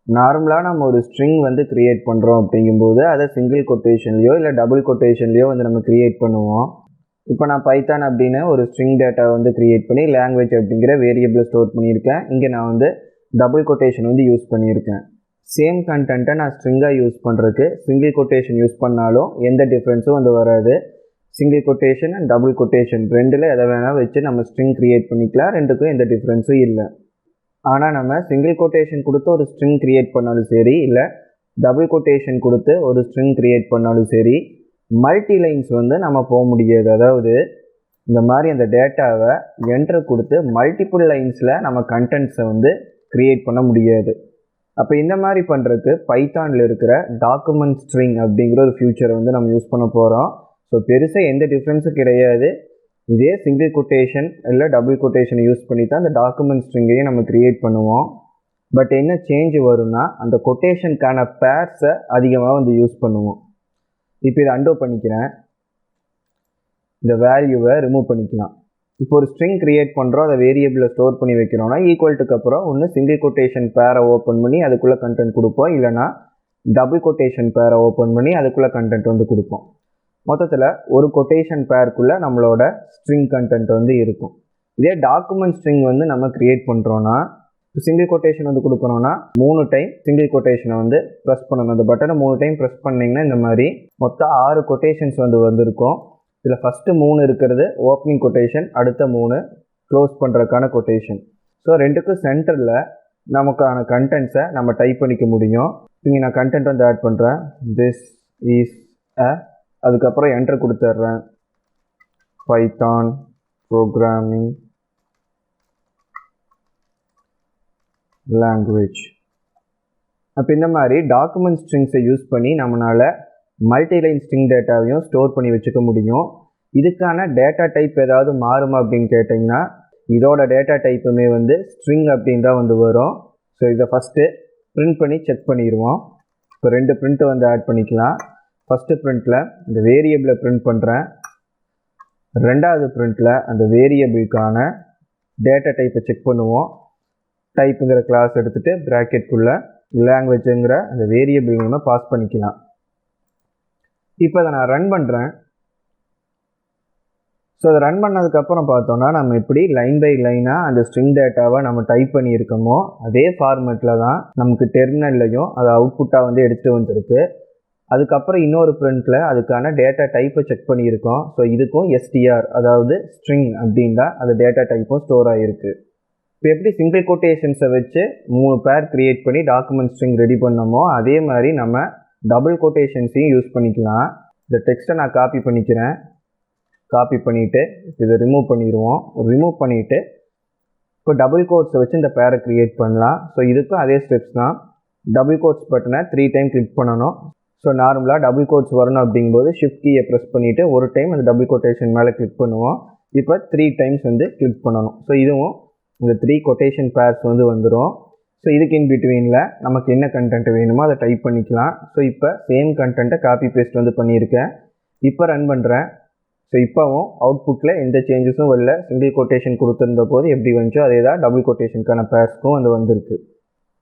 நார்மலாக நம்ம ஒரு ஸ்ட்ரிங் வந்து க்ரியேட் பண்ணுறோம் அப்படிங்கும்போது அதை சிங்கிள் கொட்டேஷன்லையோ இல்லை டபுள் கொட்டேஷன்லையோ வந்து நம்ம க்ரியேட் பண்ணுவோம். இப்போ நான் பைத்தான் அப்படின்னு ஒரு ஸ்ட்ரிங் டேட்டா வந்து க்ரியேட் பண்ணி லாங்குவேஜ் அப்படிங்கிற வேரியபிளை ஸ்டோர் பண்ணியிருக்கேன். இங்கே நான் வந்து டபுள் கொட்டேஷன் வந்து யூஸ் பண்ணியிருக்கேன். சேம் கண்டென்ட்டை நான் ஸ்ட்ரிங்காக யூஸ் பண்ணுறதுக்கு சிங்கிள் கொட்டேஷன் யூஸ் பண்ணாலும் எந்த டிஃப்ரென்ஸும் வந்து வராது. Single quotation and double quotation ரெண்டில் எதை வேணால் வச்சு நம்ம ஸ்ட்ரிங் க்ரியேட் பண்ணிக்கலாம். ரெண்டுக்கும் எந்த டிஃப்ரென்ஸும் இல்லை. ஆனால் நம்ம சிங்கிள் கொட்டேஷன் கொடுத்து ஒரு ஸ்ட்ரிங் க்ரியேட் பண்ணாலும் சரி, இல்லை டபுள் கொட்டேஷன் கொடுத்து ஒரு ஸ்ட்ரிங் க்ரியேட் பண்ணாலும் சரி, மல்டி லைன்ஸ் வந்து நம்ம போக முடியாது. அதாவது இந்த மாதிரி அந்த டேட்டாவை என்டர் கொடுத்து மல்டிபிள் லைன்ஸில் நம்ம கண்டென்ட்ஸை வந்து க்ரியேட் பண்ண முடியாது. அப்போ இந்த மாதிரி பண்ணுறதுக்கு பைத்தானில் இருக்கிற டாக்குமெண்ட் ஸ்ட்ரிங் அப்படிங்கிற ஒரு ஃபியூச்சரை வந்து நம்ம யூஸ் பண்ண போகிறோம். ஸோ பெருசாக எந்த டிஃப்ரென்ஸும் கிடையாது. இதே சிங்கிள் கொட்டேஷன் இல்லை டபுள் கொட்டேஷன் யூஸ் பண்ணி தான் அந்த டாக்குமெண்ட் ஸ்ட்ரிங்கையும் நம்ம க்ரியேட் பண்ணுவோம். பட் என்ன சேஞ்ச் வரும்னா அந்த கொட்டேஷனுக்கான பேர்ஸை அதிகமாக வந்து யூஸ் பண்ணுவோம். இப்போ இதை அண்டோ பண்ணிக்கிறேன். இந்த வேல்யூவை ரிமூவ் பண்ணிக்கலாம். இப்போ ஒரு ஸ்ட்ரிங் க்ரியேட் பண்ணுறோம், அதை வேரியபிளில் ஸ்டோர் பண்ணி வைக்கிறோம்னா ஈக்குவல்ட்டுக்கு அப்புறம் ஒன்று சிங்கிள் கொட்டேஷன் பேரை ஓப்பன் பண்ணி அதுக்குள்ளே கண்டென்ட் கொடுப்போம், இல்லைனா டபுள் கொட்டேஷன் பேரை ஓப்பன் பண்ணி அதுக்குள்ளே கண்டென்ட் வந்து கொடுப்போம். மொத்தத்தில் ஒரு கொட்டேஷன் பேருக்குள்ளே நம்மளோட ஸ்ட்ரிங் கண்டென்ட் வந்து இருக்கும். இதே டாக்குமெண்ட் ஸ்ட்ரிங் வந்து நம்ம க்ரியேட் பண்ணுறோன்னா சிங்கிள் கொட்டேஷன் வந்து கொடுக்கணும்னா 3 டைம் சிங்கிள் கொட்டேஷனை வந்து ப்ரெஸ் பண்ணணும். அந்த பட்டனை 3 டைம் ப்ரெஸ் பண்ணிங்கன்னா இந்த மாதிரி மொத்தம் 6 கொட்டேஷன்ஸ் வந்து வந்திருக்கும். இதில் ஃபஸ்ட்டு 3 இருக்கிறது ஓப்பனிங் கொட்டேஷன், அடுத்த 3 க்ளோஸ் பண்ணுறதுக்கான கொட்டேஷன். ஸோ ரெண்டுக்கும் சென்டரில் நமக்கான கண்டென்ட்ஸை நம்ம டைப் பண்ணிக்க முடியும். இங்கே நான் கண்டென்ட் வந்து ஆட் பண்ணுறேன். திஸ் இஸ் அதுக்கப்புறம் என்டர் கொடுத்துட்றேன். Python programming language. அப்போ இந்த மாதிரி டாக்குமெண்ட் ஸ்ட்ரிங்ஸை யூஸ் பண்ணி நம்மளால் மல்டிலைன் ஸ்ட்ரிங் டேட்டாவையும் ஸ்டோர் பண்ணி வச்சுக்க முடியும். இதுக்கான டேட்டா டைப் ஏதாவது மாறுமா அப்படின்னு கேட்டிங்கன்னா இதோட டேட்டா டைப்புமே வந்து ஸ்ட்ரிங் அப்படின்னு தான் வந்து வரும். ஸோ இதை ஃபஸ்ட்டு பிரிண்ட் பண்ணி செக் பண்ணிடுவோம். இப்போ 2 பிரிண்ட்டு வந்து ஆட் பண்ணிக்கலாம். ஃபஸ்ட்டு பிரிண்ட்டில் இந்த வேரியபிளை பிரிண்ட் பண்ணுறேன். ரெண்டாவது பிரிண்ட்டில் அந்த வேரியபிளுக்கான டேட்டா டைப்பை செக் பண்ணுவோம். டைப்புங்கிற கிளாஸ் எடுத்துகிட்டு ப்ராக்கெட்டுக்குள்ளே லாங்குவேஜுங்கிற அந்த வேரியபிள் நேமை பாஸ் பண்ணிக்கலாம். இப்போ அதை நான் ரன் பண்ணுறேன். ஸோ அதை ரன் பண்ணதுக்கப்புறம் பார்த்தோன்னா நம்ம எப்படி லைன் பை லைனாக அந்த ஸ்ட்ரிங் டேட்டாவை நம்ம டைப் பண்ணியிருக்கோமோ அதே ஃபார்மேட்டில் தான் நமக்கு டெர்மினல்லையும் அதை அவுட்புட்டாக வந்து எடுத்துகிட்டு வந்திருக்கு. அதுக்கப்புறம் இன்னொரு பிரிண்ட்டில் அதுக்கான டேட்டா டைப்பை செக் பண்ணியிருக்கோம். ஸோ இதுக்கும் எஸ்டிஆர் அதாவது ஸ்ட்ரிங் அப்படின்னா அது டேட்டா டைப்பும் ஸ்டோர் ஆகிருக்கு. இப்போ எப்படி சிங்கிள் கொட்டேஷன்ஸை வச்சு 3 பேர் க்ரியேட் பண்ணி டாக்குமெண்ட் ஸ்ட்ரிங் ரெடி பண்ணோமோ அதே மாதிரி நம்ம டபுள் கொட்டேஷன்ஸையும் யூஸ் பண்ணிக்கலாம். இந்த டெக்ஸ்ட்டை நான் காப்பி பண்ணிக்கிறேன். காப்பி பண்ணிவிட்டு இதை ரிமூவ் பண்ணிடுவோம். ரிமூவ் பண்ணிவிட்டு இப்போ டபுள் கோட்ஸை வச்சு இந்த பேரை க்ரியேட் பண்ணலாம். ஸோ இதுக்கும் அதே ஸ்டெப்ஸ் தான். டபுள் கோட்ஸ் பட்டனை 3 டைம் கிளிக் பண்ணணும். ஸோ நார்மலாக டபுள் கோட்ஸ் வரணும் அப்படிங்கும்போது ஷிஃப்ட் கீயை ப்ரெஸ் பண்ணிவிட்டு ஒரு டைம் அந்த டபுள் கொட்டேஷன் மேலே கிளிக் பண்ணுவோம். இப்போ 3 டைம்ஸ் வந்து கிளிக் பண்ணணும். ஸோ இதுவும் இந்த 3 கொட்டேஷன் பேர்ஸ் வந்து வந்துடும். ஸோ இதுக்கு இன் பிட்வீனில் நமக்கு என்ன கண்டென்ட் வேணுமோ அதை டைப் பண்ணிக்கலாம். ஸோ இப்போ சேம் கண்டென்ட்டை காப்பி பேஸ்ட் வந்து பண்ணியிருக்கேன். இப்போ ரன் பண்ணுறேன். ஸோ இப்போவும் அவுட்புட்டில் எந்த சேஞ்சஸும் வரல. சிங்கிள் கொட்டேஷன் கொடுத்துருந்த போது எப்படி வந்துச்சோ அதே தான் டபுள் கொட்டேஷனுக்கான பேர்ஸ்க்கும் வந்து வந்திருக்கு.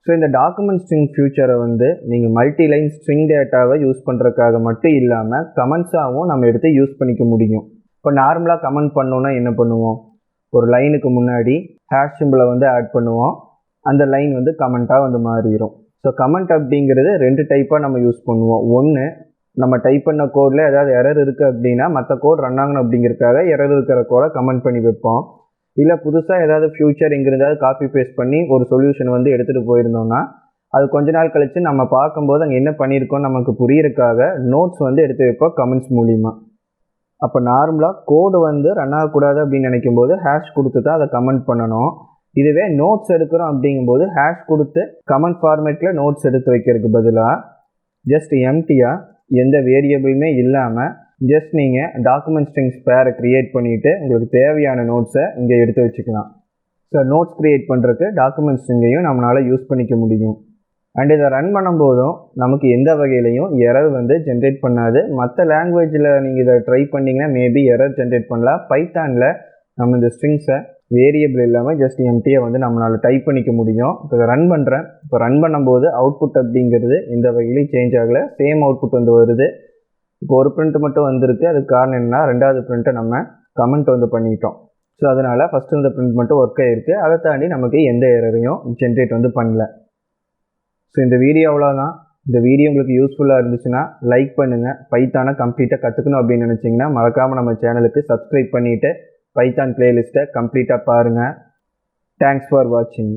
ஸோ இந்த டாக்குமெண்ட் ஸ்ட்ரிங் ஃபியூச்சரை வந்து நீங்கள் மல்டி லைன் ஸ்ட்ரிங் டேட்டாவை யூஸ் பண்ணுறதுக்காக மட்டும் இல்லாமல் கமெண்ட்ஸாகவும் நம்ம எடுத்து யூஸ் பண்ணிக்க முடியும். இப்போ நார்மலாக கமெண்ட் பண்ணோன்னா என்ன பண்ணுவோம், ஒரு லைனுக்கு முன்னாடி ஹேஷ் சிம்பிளை வந்து ஆட் பண்ணுவோம். அந்த லைன் வந்து கமெண்ட்டாக வந்து மாறிடும். ஸோ கமெண்ட் அப்படிங்கிறது 2 டைப்பாக நம்ம யூஸ் பண்ணுவோம். ஒன்று நம்ம டைப் பண்ண கோடில் ஏதாவது எரர் இருக்குது அப்படின்னா மற்ற கோட் ரன் ஆகணும் அப்படிங்கிறதுக்காக எரர் இருக்கிற கோடை கமெண்ட் பண்ணி வைப்போம். இல்லை புதுசாக ஏதாவது ஃபியூச்சர் எங்கிருந்தாவது காப்பி பேஸ்ட் பண்ணி ஒரு சொல்யூஷன் வந்து எடுத்துகிட்டு போயிருந்தோம்னா அது கொஞ்ச நாள் கழித்து நம்ம பார்க்கும்போது அங்கே என்ன பண்ணியிருக்கோம் நமக்கு புரியறதுக்காக நோட்ஸ் வந்து எடுத்து வைப்போம் கமெண்ட்ஸ் மூலிமா. அப்போ நார்மலாக கோடு வந்து ரன் ஆகக்கூடாது அப்படின்னு நினைக்கும் போது ஹேஷ் கொடுத்து தான் அதை கமெண்ட் பண்ணணும். இதுவே நோட்ஸ் எடுக்கிறோம் அப்படிங்கும்போது ஹேஷ் கொடுத்து கமெண்ட் ஃபார்மேட்டில் நோட்ஸ் எடுத்து வைக்கிறதுக்கு பதிலாக ஜஸ்ட் எம்டியாக எந்த வேரியபிளுமே இல்லாமல் ஜஸ்ட் நீங்கள் டாக்குமெண்ட் ஸ்ட்ரிங்ஸ் பேரை க்ரியேட் பண்ணிவிட்டு உங்களுக்கு தேவையான நோட்ஸை இங்கே எடுத்து வச்சுக்கலாம். ஸோ நோட்ஸ் க்ரியேட் பண்ணுறதுக்கு டாக்குமெண்ட் ஸ்ட்ரிங்கையும் நம்மளால் யூஸ் பண்ணிக்க முடியும். அண்ட் இதை ரன் பண்ணும்போதும் நமக்கு எந்த வகையிலையும் எரர் வந்து ஜென்ரேட் பண்ணாது. மற்ற லாங்குவேஜில் நீங்கள் இதை ட்ரை பண்ணிங்கன்னா மேபி எரர் ஜென்ரேட் பண்ணலாம். பைத்தானில் நம்ம இந்த ஸ்ட்ரிங்ஸை வேரியபிள் இல்லாமல் ஜஸ்ட் எம்டியாக வந்து நம்மளால் டைப் பண்ணிக்க முடியும். இப்போ ரன் பண்ணுறேன். இப்போ ரன் பண்ணும்போது அவுட்புட் அப்படிங்கிறது எந்த வகையிலையும் சேஞ்ச் ஆகலை, சேம் அவுட்புட் வந்து வருது. இப்போ ஒரு பிரிண்ட் மட்டும் வந்திருக்கு. அதுக்கு காரணம் என்னன்னா, ரெண்டாவது பிரிண்ட்டை நம்ம கமெண்ட் வந்து பண்ணிட்டோம். ஸோ அதனால் ஃபஸ்ட்டு இந்த பிரிண்ட் மட்டும் ஒர்க் ஆகிருக்கு. அதை தாண்டி நமக்கு எந்த எரரையும் ஜென்ரேட் வந்து பண்ணல. ஸோ இந்த வீடியோ அவ்வளோதான். இந்த வீடியோ உங்களுக்கு யூஸ்ஃபுல்லாக இருந்துச்சுன்னா லைக் பண்ணுங்கள். பைத்தானை கம்ப்ளீட்டாக கற்றுக்கணும் அப்படின்னு நினச்சிங்கன்னா மறக்காமல் நம்ம சேனலுக்கு சப்ஸ்கிரைப் பண்ணிவிட்டு பைத்தான் பிளேலிஸ்ட்டை கம்ப்ளீட்டாக பாருங்கள். தேங்க்ஸ் ஃபார் வாட்சிங்.